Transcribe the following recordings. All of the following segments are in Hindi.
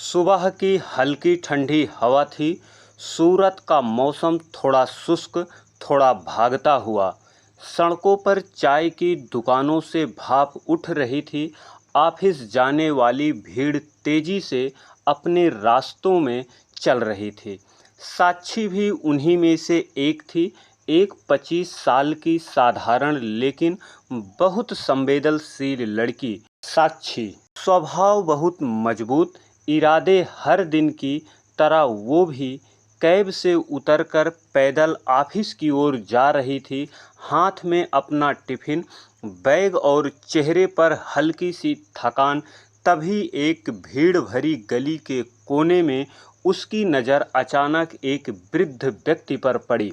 सुबह की हल्की ठंडी हवा थी। सूरत का मौसम थोड़ा शुष्क, थोड़ा भागता हुआ। सड़कों पर चाय की दुकानों से भाप उठ रही थी। ऑफिस जाने वाली भीड़ तेजी से अपने रास्तों में चल रही थी। साक्षी भी उन्हीं में से एक थी। एक 25 साल की साधारण लेकिन बहुत संवेदनशील लड़की। साक्षी स्वभाव बहुत मजबूत, इरादे हर दिन की तरह। वो भी कैब से उतरकर पैदल ऑफिस की ओर जा रही थी, हाथ में अपना टिफिन बैग और चेहरे पर हल्की सी थकान। तभी एक भीड़ भरी गली के कोने में उसकी नज़र अचानक एक वृद्ध व्यक्ति पर पड़ी।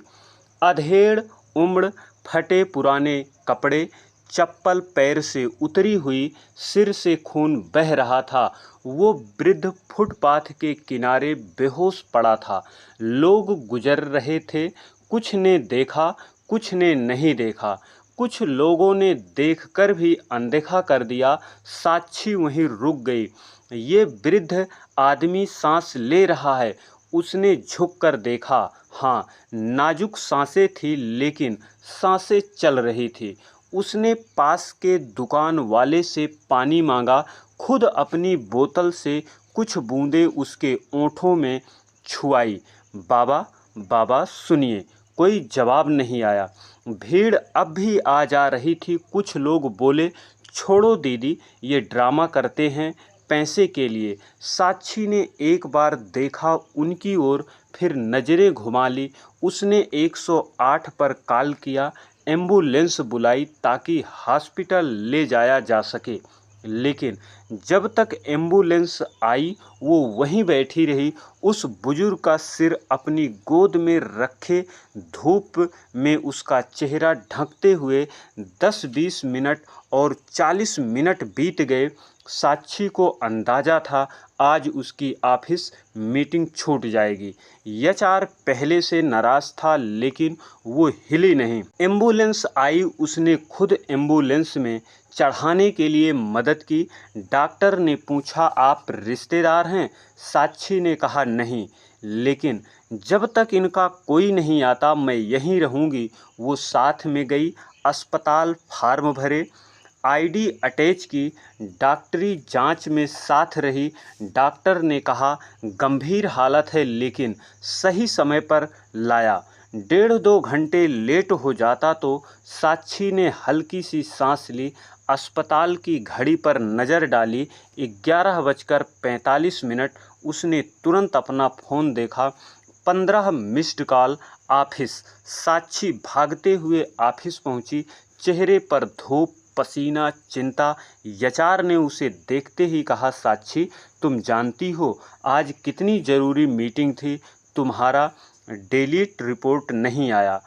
अधेड़ उम्र, फटे पुराने कपड़े, चप्पल पैर से उतरी हुई, सिर से खून बह रहा था। वो वृद्ध फुटपाथ के किनारे बेहोश पड़ा था। लोग गुजर रहे थे, कुछ ने देखा, कुछ ने नहीं देखा। कुछ लोगों ने देखकर भी अनदेखा कर दिया। साक्षी वहीं रुक गई। ये वृद्ध आदमी सांस ले रहा है। उसने झुककर देखा। हाँ, नाजुक सांसें थी लेकिन सांसें चल रही थी। उसने पास के दुकान वाले से पानी मांगा, खुद अपनी बोतल से कुछ बूंदें उसके ओंठों में छुआई। बाबा, बाबा सुनिए। कोई जवाब नहीं आया। भीड़ अब भी आ जा रही थी। कुछ लोग बोले, छोड़ो दीदी, ये ड्रामा करते हैं पैसे के लिए। साक्षी ने एक बार देखा उनकी ओर, फिर नज़रें घुमा ली। उसने 108 पर कॉल किया, एम्बुलेंस बुलाई ताकि हॉस्पिटल ले जाया जा सके। लेकिन जब तक एम्बुलेंस आई वो वहीं बैठी रही। उस बुजुर्ग का सिर अपनी गोद में रखे, धूप में उसका चेहरा ढकते हुए 10-20 मिनट और 40 मिनट बीत गए। साक्षी को अंदाजा था आज उसकी ऑफिस मीटिंग छूट जाएगी। एचआर पहले से नाराज था लेकिन वो हिली नहीं। एम्बुलेंस आई, उसने खुद एम्बुलेंस में चढ़ाने के लिए मदद की। डॉक्टर ने पूछा, आप रिश्तेदार हैं? साक्षी ने कहा नहीं, लेकिन जब तक इनका कोई नहीं आता मैं यहीं रहूँगी। वो साथ में गई। अस्पताल फॉर्म भरे, आईडी अटैच की, डॉक्टरी जांच में साथ रही। डॉक्टर ने कहा गंभीर हालत है लेकिन सही समय पर लाया। 1.5-2 घंटे लेट हो जाता तो। साक्षी ने हल्की सी सांस ली। अस्पताल की घड़ी पर नज़र डाली, 11:45। उसने तुरंत अपना फ़ोन देखा, 15 मिस्ड कॉल। ऑफिस। साक्षी भागते हुए ऑफिस पहुंची, चेहरे पर धूप, पसीना, चिंता। एचआर ने उसे देखते ही कहा, साक्षी तुम जानती हो आज कितनी ज़रूरी मीटिंग थी? तुम्हारा डेलीट रिपोर्ट नहीं आया,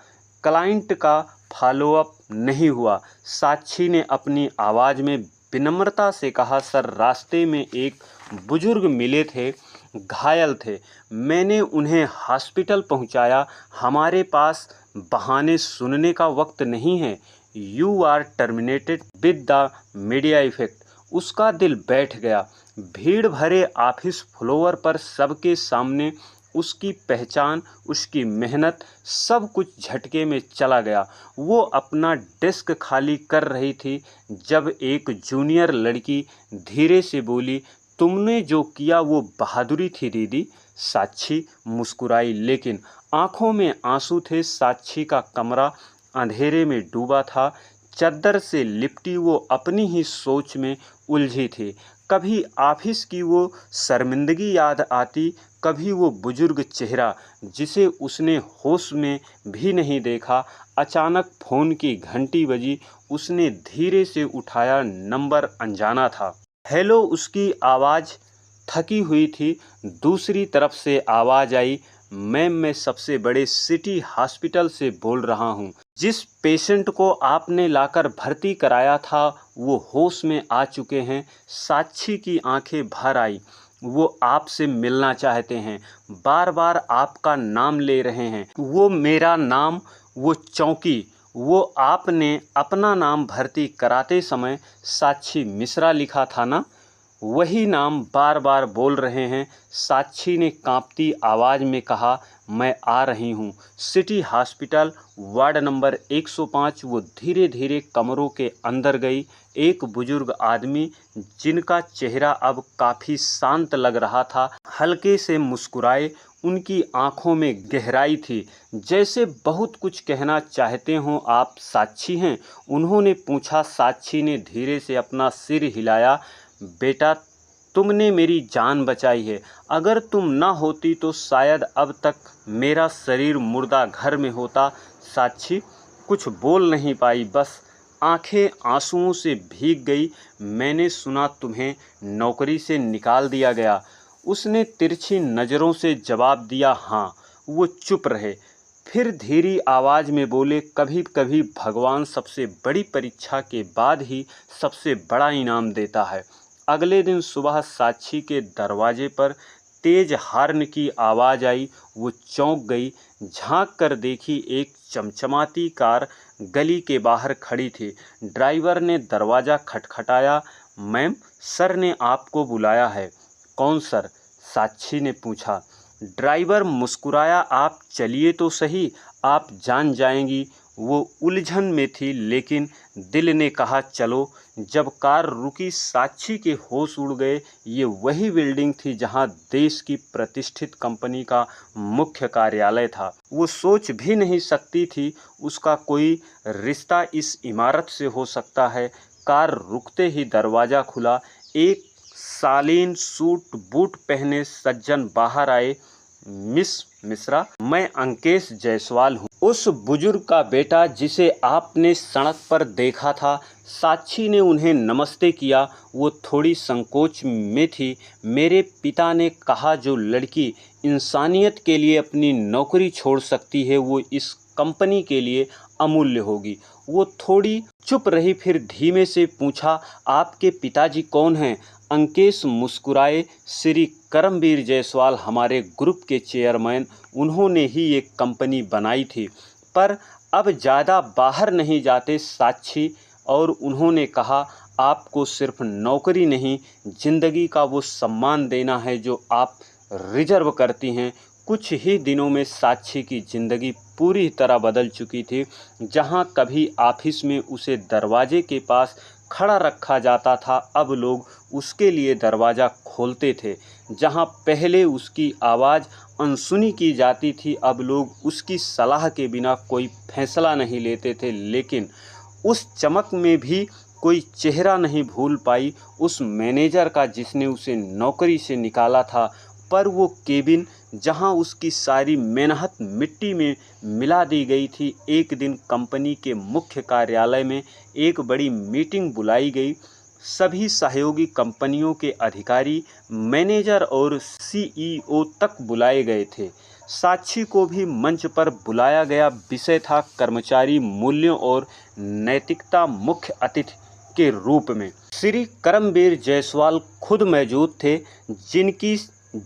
क्लाइंट का फॉलोअप नहीं हुआ। साक्षी ने अपनी आवाज़ में विनम्रता से कहा, सर रास्ते में एक बुजुर्ग मिले थे, घायल थे, मैंने उन्हें हॉस्पिटल पहुंचाया। हमारे पास बहाने सुनने का वक्त नहीं है। You are terminated with the media effect. उसका दिल बैठ गया। भीड़ भरे ऑफिस फ्लोर पर सबके सामने उसकी पहचान, उसकी मेहनत, सब कुछ झटके में चला गया। वो अपना डेस्क खाली कर रही थी जब एक जूनियर लड़की धीरे से बोली, तुमने जो किया वो बहादुरी थी दीदी। साक्षी मुस्कुराई लेकिन आंखों में आंसू थे। साक्षी का कमरा अंधेरे में डूबा था। चद्दर से लिपटी वो अपनी ही सोच में उलझी थी। कभी ऑफिस की वो शर्मिंदगी याद आती, कभी वो बुजुर्ग चेहरा जिसे उसने होश में भी नहीं देखा। अचानक फ़ोन की घंटी बजी। उसने धीरे से उठाया, नंबर अनजाना था। हेलो, उसकी आवाज़ थकी हुई थी। दूसरी तरफ से आवाज़ आई, मैम मैं सबसे बड़े सिटी हॉस्पिटल से बोल रहा हूँ। जिस पेशेंट को आपने लाकर भर्ती कराया था वो होश में आ चुके हैं। साक्षी की आंखें भर आई। वो आपसे मिलना चाहते हैं, बार बार आपका नाम ले रहे हैं। वो मेरा नाम, वो चौकी, वो आपने अपना नाम भर्ती कराते समय साक्षी मिश्रा लिखा था ना? वही नाम बार बार बोल रहे हैं। साक्षी ने कांपती आवाज़ में कहा, मैं आ रही हूँ। City hospital ward number 105। वो धीरे धीरे कमरों के अंदर गई। एक बुजुर्ग आदमी, जिनका चेहरा अब काफ़ी शांत लग रहा था, हल्के से मुस्कुराए। उनकी आंखों में गहराई थी, जैसे बहुत कुछ कहना चाहते हों। आप साक्षी हैं? उन्होंने पूछा। साक्षी ने धीरे से अपना सिर हिलाया। बेटा, तुमने मेरी जान बचाई है। अगर तुम ना होती तो शायद अब तक मेरा शरीर मुर्दा घर में होता। साक्षी कुछ बोल नहीं पाई, बस आंखें आंसुओं से भीग गई। मैंने सुना तुम्हें नौकरी से निकाल दिया गया। उसने तिरछी नज़रों से जवाब दिया, हाँ। वो चुप रहे, फिर धीरी आवाज़ में बोले, कभी कभी भगवान सबसे बड़ी परीक्षा के बाद ही सबसे बड़ा इनाम देता है। अगले दिन सुबह साक्षी के दरवाजे पर तेज हॉर्न की आवाज़ आई। वो चौंक गई। झांक कर देखी, एक चमचमाती कार गली के बाहर खड़ी थी। ड्राइवर ने दरवाज़ा खटखटाया। मैम, सर ने आपको बुलाया है। कौन सर? साक्षी ने पूछा। ड्राइवर मुस्कुराया। आप चलिए तो सही, आप जान जाएंगी। वो उलझन में थी, लेकिन दिल ने कहा चलो। जब कार रुकी, साक्षी के होश उड़ गए। ये वही बिल्डिंग थी जहां देश की प्रतिष्ठित कंपनी का मुख्य कार्यालय था। वो सोच भी नहीं सकती थी उसका कोई रिश्ता इस इमारत से हो सकता है। कार रुकते ही दरवाज़ा खुला। एक शालीन सूट बूट पहने सज्जन बाहर आए। मिस मिश्रा, मैं अंकेश जायसवाल हूँ, उस बुजुर्ग का बेटा जिसे आपने सड़क पर देखा था। साक्षी ने उन्हें नमस्ते किया। वो थोड़ी संकोच में थी। मेरे पिता ने कहा, जो लड़की इंसानियत के लिए अपनी नौकरी छोड़ सकती है, वो इस कंपनी के लिए अमूल्य होगी। वो थोड़ी चुप रही, फिर धीमे से पूछा, आपके पिताजी कौन हैं? अंकेश मुस्कुराए। श्री करमवीर जायसवाल हमारे ग्रुप के चेयरमैन। उन्होंने ही ये कंपनी बनाई थी, पर अब ज़्यादा बाहर नहीं जाते। साक्षी और उन्होंने कहा, आपको सिर्फ नौकरी नहीं, ज़िंदगी का वो सम्मान देना है जो आप रिजर्व करती हैं। कुछ ही दिनों में साक्षी की ज़िंदगी पूरी तरह बदल चुकी थी। जहां कभी ऑफिस में उसे दरवाजे के पास खड़ा रखा जाता था, अब लोग उसके लिए दरवाज़ा खोलते थे। जहां पहले उसकी आवाज़ अनसुनी की जाती थी, अब लोग उसकी सलाह के बिना कोई फैसला नहीं लेते थे। लेकिन उस चमक में भी कोई चेहरा नहीं भूल पाई उस मैनेजर का जिसने उसे नौकरी से निकाला था। पर वो केबिन जहां उसकी सारी मेहनत मिट्टी में मिला दी गई थी। एक दिन कंपनी के मुख्य कार्यालय में एक बड़ी मीटिंग बुलाई गई। सभी सहयोगी कंपनियों के अधिकारी, मैनेजर और सीईओ तक बुलाए गए थे। साक्षी को भी मंच पर बुलाया गया। विषय था कर्मचारी मूल्यों और नैतिकता। मुख्य अतिथि के रूप में श्री करमवीर जायसवाल खुद मौजूद थे, जिनकी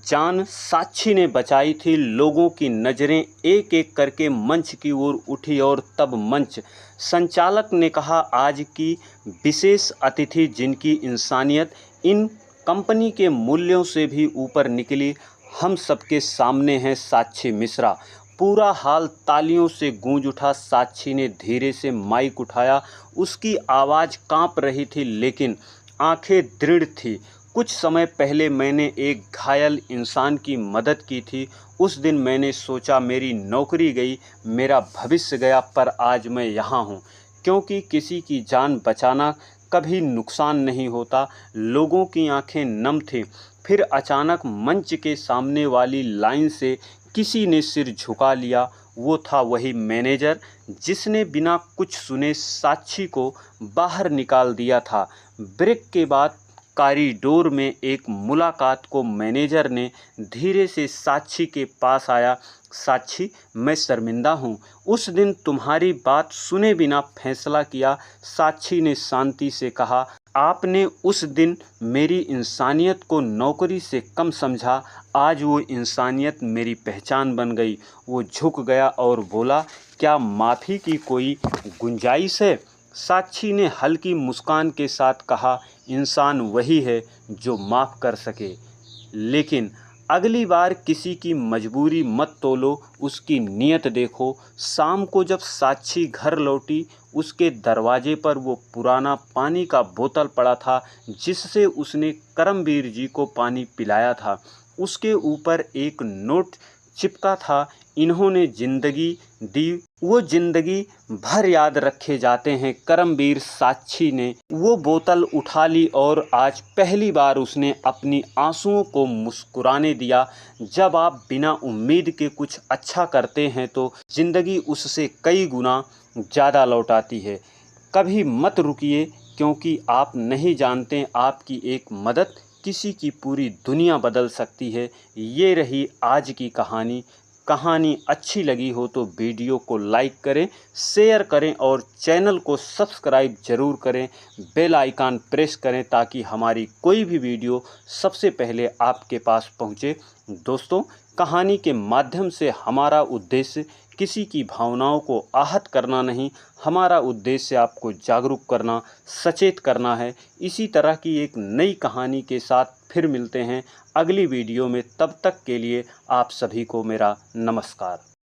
जान साक्षी ने बचाई थी। लोगों की नज़रें एक एक करके मंच की ओर उठी और तब मंच संचालक ने कहा, आज की विशेष अतिथि जिनकी इंसानियत इन कंपनी के मूल्यों से भी ऊपर निकली, हम सबके सामने हैं साक्षी मिश्रा। पूरा हाल तालियों से गूंज उठा। साक्षी ने धीरे से माइक उठाया। उसकी आवाज़ कांप रही थी, लेकिन आंखें दृढ़ थी। कुछ समय पहले मैंने एक घायल इंसान की मदद की थी। उस दिन मैंने सोचा मेरी नौकरी गई, मेरा भविष्य गया, पर आज मैं यहाँ हूँ क्योंकि किसी की जान बचाना कभी नुकसान नहीं होता। लोगों की आंखें नम थीं। फिर अचानक मंच के सामने वाली लाइन से किसी ने सिर झुका लिया। वो था वही मैनेजर जिसने बिना कुछ सुने साक्षी को बाहर निकाल दिया था। ब्रेक के बाद कॉरिडोर में एक मुलाकात को मैनेजर ने धीरे से साक्षी के पास आया। साक्षी, मैं शर्मिंदा हूँ, उस दिन तुम्हारी बात सुने बिना फैसला किया। साक्षी ने शांति से कहा, आपने उस दिन मेरी इंसानियत को नौकरी से कम समझा, आज वो इंसानियत मेरी पहचान बन गई। वो झुक गया और बोला, क्या माफ़ी की कोई गुंजाइश है? साक्षी ने हल्की मुस्कान के साथ कहा, इंसान वही है जो माफ़ कर सके, लेकिन अगली बार किसी की मजबूरी मत तोलो, उसकी नीयत देखो। शाम को जब साक्षी घर लौटी, उसके दरवाजे पर वो पुराना पानी का बोतल पड़ा था जिससे उसने करमवीर जी को पानी पिलाया था। उसके ऊपर एक नोट चिपका था, इन्होंने जिंदगी दी वो जिंदगी भर याद रखे जाते हैं। करमवीर साक्षी ने वो बोतल उठा ली और आज पहली बार उसने अपनी आंसुओं को मुस्कुराने दिया। जब आप बिना उम्मीद के कुछ अच्छा करते हैं तो जिंदगी उससे कई गुना ज़्यादा लौटाती है। कभी मत रुकिए, क्योंकि आप नहीं जानते आपकी एक मदद किसी की पूरी दुनिया बदल सकती है। ये रही आज की कहानी। कहानी अच्छी लगी हो तो वीडियो को लाइक करें, शेयर करें और चैनल को सब्सक्राइब ज़रूर करें। बेल आइकन प्रेस करें ताकि हमारी कोई भी वीडियो सबसे पहले आपके पास पहुंचे। दोस्तों, कहानी के माध्यम से हमारा उद्देश्य किसी की भावनाओं को आहत करना नहीं, हमारा उद्देश्य आपको जागरूक करना, सचेत करना है। इसी तरह की एक नई कहानी के साथ फिर मिलते हैं अगली वीडियो में। तब तक के लिए आप सभी को मेरा नमस्कार।